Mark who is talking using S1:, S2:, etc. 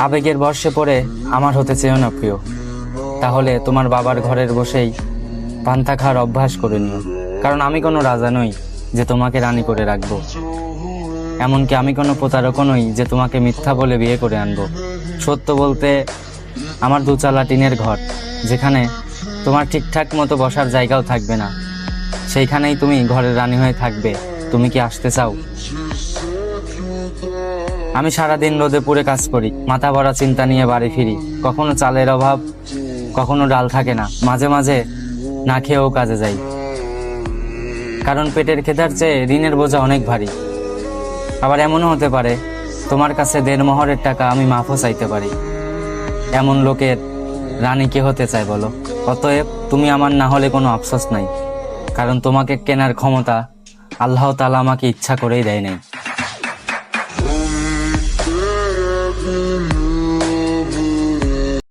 S1: আবেগের বর্ষে পড়ে আমার হতে চেয়েও না প্রিয়। তাহলে তোমার বাবার ঘরের বসেই পান্তা খাওয়ার অভ্যাস করে নিও। কারণ আমি কোনো রাজা নই যে তোমাকে রানী করে রাখবো। এমনকি আমি কোনো প্রতারকও নই যে তোমাকে মিথ্যা বলে বিয়ে করে আনবো। সত্য বলতে আমার দুচালা টিনের ঘর, যেখানে তোমার ঠিকঠাক মতো বসার জায়গাও থাকবে না, সেইখানেই তুমি ঘরের রানী হয়ে থাকবে। তুমি কি আসতে চাও? আমি সারাদিন রোদে পুড়ে কাজ করি, মাথা ভরা চিন্তা নিয়ে বাড়ি ফিরি। কখনো চালের অভাব, কখনো ডাল থাকে না, মাঝে মাঝে না খেয়েও কাজে যাই। কারণ পেটের খেদার চেয়ে ঋণের বোঝা অনেক ভারী। আবার এমনও হতে পারে তোমার কাছে 1.5 মোহরের টাকা আমি মাফও চাইতে পারি। এমন লোকের রানী কে হতে চায় বলো? অতএব তুমি আমার না হলে কোনো আফসোস নাই, কারণ তোমাকে কেনার ক্ষমতা আল্লাহ তাআলা আমাকে ইচ্ছা করেই দেয় নাই।